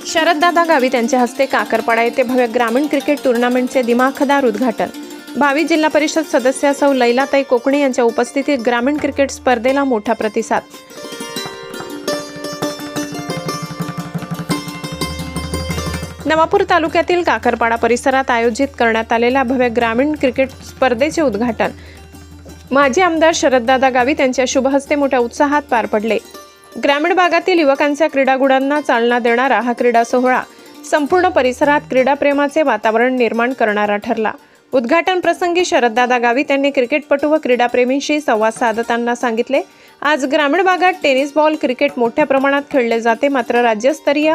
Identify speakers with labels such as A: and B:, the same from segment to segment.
A: शरददादा गावित यांच्या हस्ते काकरपाडा येथे भव्य ग्रामीण क्रिकेट टूर्नामेंटचे दिमाखदार उद्घाटन। भावी जिल्हा परिषद सदस्य सौ लैलाताई कोकणी यांच्या उपस्थितीत ग्रामीण क्रिकेट स्पर्धेला मोठा प्रतिसाद। नवापूर तालुक्यातील काकरपाडा परिसरात आयोजित करण्यात आलेल्या भव्य ग्रामीण क्रिकेट स्पर्धेचे उद्घाटन माजी आमदार शरददादा गावित यांच्या शुभ हस्ते मोठ्या उत्साहात पार पडले। ग्रामीण भागातील युवकांच्या क्रीडागुणांना चालना देणारा हा क्रीडा सोहळा संपूर्ण परिसरात क्रीडाप्रेमाचे वातावरण निर्माण करणारा ठरला। उद्घाटन प्रसंगी शरददादा गावित यांनी क्रिकेटपटू व क्रीडाप्रेमींशी संवाद साधताना सांगितले, आज ग्रामीण भागात टेनिस बॉल क्रिकेट मोठ्या प्रमाणात खेळले जाते, मात्र राज्यस्तरीय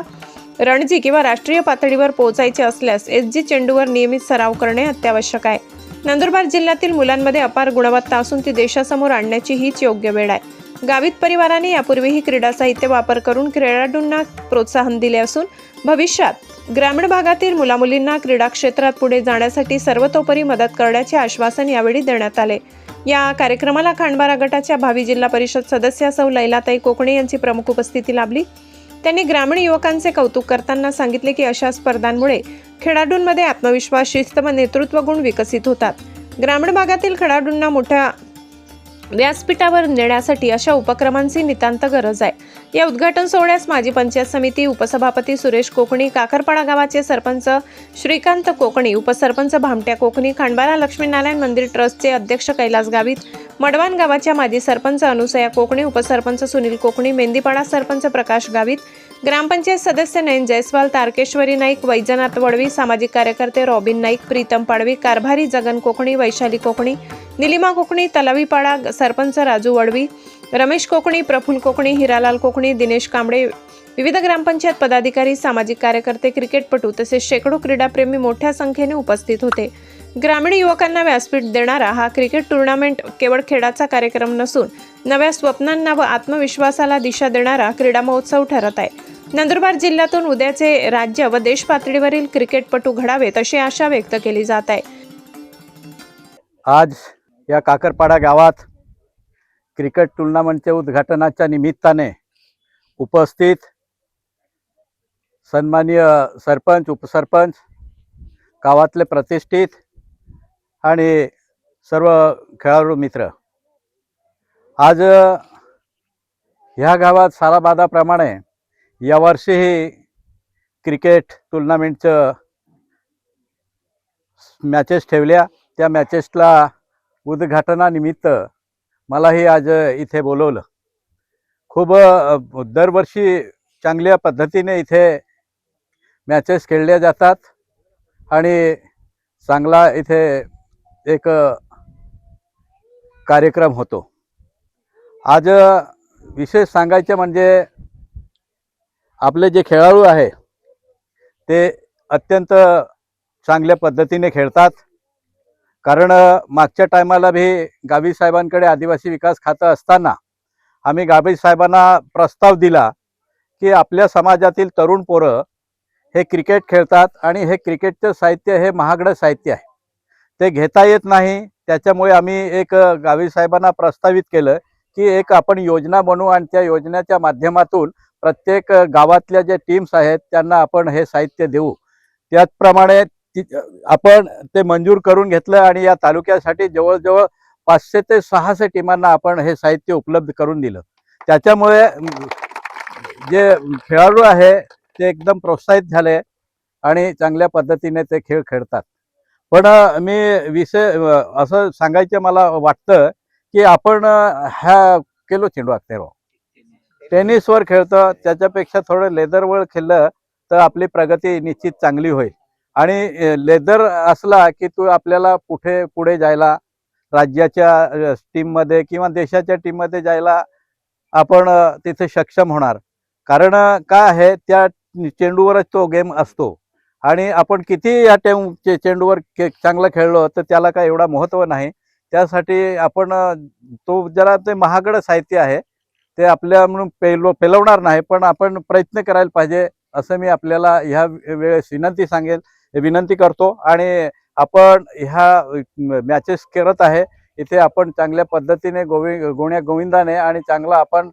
A: रणजी किंवा राष्ट्रीय पातळीवर पोहोचायचे असल्यास एसजी चेंडूवर नियमित सराव करणे अत्यावश्यक आहे। नंदुरबार जिल्ह्यातील मुलांमध्ये अपार गुणवत्ता असून ती देशासमोर आणण्याची हीच योग्य वेळ आहे। गावित परिवाराने यापूर्वीही क्रीडा साहित्य वापर करून खेळाडूंना प्रोत्साहन दिले असून भविष्यात ग्रामीण भागातील मुलामुलींना क्रीडा क्षेत्रात पुढे जाण्यासाठी सर्वतोपरी मदत करण्याचे आश्वासन यावेळी देण्यात आले। या कार्यक्रमाला खांडबारा गटाच्या भावी जिल्हा परिषद सदस्य सौ लैलाताई कोकणी यांची प्रमुख उपस्थिती लाभली। त्यांनी ग्रामीण युवकांचे कौतुक करताना सांगितले की अशा स्पर्धांमुळे खेळाडूंमध्ये आत्मविश्वास, शिस्त व नेतृत्व गुण विकसित होतात। ग्रामीण भागातील खेळाडूंना मोठ्या व्यासपीठावर नेण्यासाठी अशा उपक्रमांची नितांत गरज आहे। या उद्घाटन सोहळ्यास माजी पंचायत समिती उपसभापती सुरेश कोकणी, काकरपाडा गावाचे सरपंच श्रीकांत कोकणी, उपसरपंच भामट्या कोकणी, खांडबारा लक्ष्मीनारायण मंदिर ट्रस्टचे अध्यक्ष कैलास गावित, मडवान गावाच्या माजी सरपंच अनुसया कोकणी, उपसरपंच सुनील कोकणी, मेंदीपाडा सरपंच प्रकाश गावित, ग्रामपंचायत सदस्य नयन जयस्वाल, तारकेश्वरी नाईक, वैजनाथ वडवी, सामाजिक कार्यकर्ते रॉबिन नाईक, प्रीतम पाडवी, कारभारी जगन कोकणी, वैशाली कोकणी, निलिमा कोकणी, तलावीपाडा सरपंच राजू वडवी, रमेश कोकणी, प्रफुल्ल कोकणी, हिरालाल कोकणी, दिनेश कांबळे, विविध ग्रामपंचायत पदाधिकारी, सामाजिक कार्यकर्ते, क्रिकेटपटू तसेच शेकडो क्रीडाप्रेमी मोठ्या संख्येने उपस्थित होते। ग्रामीण युवकांना व्यासपीठ देणारा हा क्रिकेट टूर्नामेंट केवळ खेळाचा कार्यक्रम नसून नव्या स्वप्नांना व आत्मविश्वासाला दिशा देणारा क्रीडा महोत्सव ठरत आहे। नंदुरबार जिल्ह्यातून उद्याचे राज्य व देश पातळीवरील क्रिकेटपटू घडावेत अशी आशा व्यक्त केली जात आहे।
B: आज या काकरपाडा गावात क्रिकेट टूर्नामेंटच्या उद्घाटनाच्या निमित्ताने उपस्थित सन्माननीय सरपंच, उपसरपंच, गावातले प्रतिष्ठित आणि सर्व खेळाडू मित्र, आज ह्या गावात सालाबादाप्रमाणे यावर्षीही क्रिकेट टूर्नामेंटचं मॅचेस ठेवल्या। त्या मॅचेसला उद्घाटनानिमित्त मलाही आज इथे बोलवलं। खूप दरवर्षी चांगल्या पद्धतीने इथे मॅचेस खेळल्या जातात आणि चांगला इथे एक कार्यक्रम होतो। आज विशेष सांगायचं म्हणजे आपले जे खेळाडू आहे ते अत्यंत चांगल्या पद्धतीने खेळतात। कारण मागच्या टायमाला भी गावित साहेबांकडे आदिवासी विकास खातं असताना आम्ही गावित साहेबांना प्रस्ताव दिला की आपल्या समाजातील तरुण पोरं हे क्रिकेट खेळतात आणि हे क्रिकेटचं साहित्य हे महागडं साहित्य आहे, ते घेता येत नाही। त्याच्यामुळे आम्ही एक गावित साहेबांना प्रस्तावित केलं की एक आपण योजना बनवू आणि त्या योजनेच्या माध्यमातून प्रत्येक गावातल्या जे टीम्स आहेत त्यांना आपण हे साहित्य देऊ। त्याचप्रमाणे आपण ते मंजूर करून घेतलं आणि या तालुक्यासाठी जवळजवळ 500 ते 600 टीमांना आपण हे साहित्य उपलब्ध करून दिलं। त्याच्यामुळे जे खेळाडू आहे ते एकदम प्रोत्साहित झाले आणि चांगल्या पद्धतीने ते खेळ खेळतात। पण मी विषय असं सांगायचं मला वाटतं की आपण ह्या केलो चेंडू आखते टेनिसवर खेळतो, त्याच्यापेक्षा थोडं लेदरवर खेळलं तर आपली प्रगती निश्चित चांगली होईल। आणि लेदर असला की तो आपल्याला पुढे जायला, राज्याच्या टीममध्ये किंवा देशाच्या टीममध्ये जायला आपण तिथे सक्षम होणार। कारण काय आहे, त्या चेंडूवरच तो गेम असतो आणि आपण किती या चेंडूवर चांगलं खेळलो तर त्याला काय एवढा महत्त्व नाही। त्यासाठी आपण तो जरा ते महागडं साहित्य आहे, ते आपल्या म्हणून पेलवणार नाही, पण आपण प्रयत्न करायला पाहिजे असं मी आपल्याला ह्या वेळेस विनंती करतो। आणि आपण ह्या मॅचेस करत आहे इथे आपण चांगल्या पद्धतीने गोविंदाने आणि चांगला आपण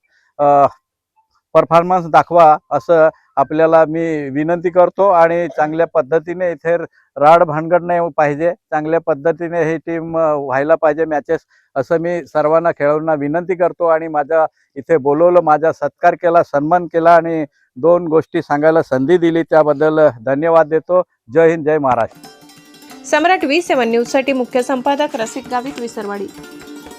B: परफॉर्मन्स दाखवा असं आपल्याला मी विनंती करतो आणि चांगल्या पद्धतीने इथे राड भानगड नाही पाहिजे, चांगल्या पद्धतीने ही टीम व्हायला पाहिजे मॅचेस असं मी सर्वांना खेळाडूंना विनंती करतो। आणि माझ्या इथे बोलवलं, माझा सत्कार केला, सन्मान केला आणि 2 गोष्टी सांगायला संधी दिली त्याबद्दल धन्यवाद देतो। जय हिंद, जय महाराष्ट्र।
A: सम्राट V7 न्यूजसाठी मुख्य संपादक रसिक गावित, विसरवाडी।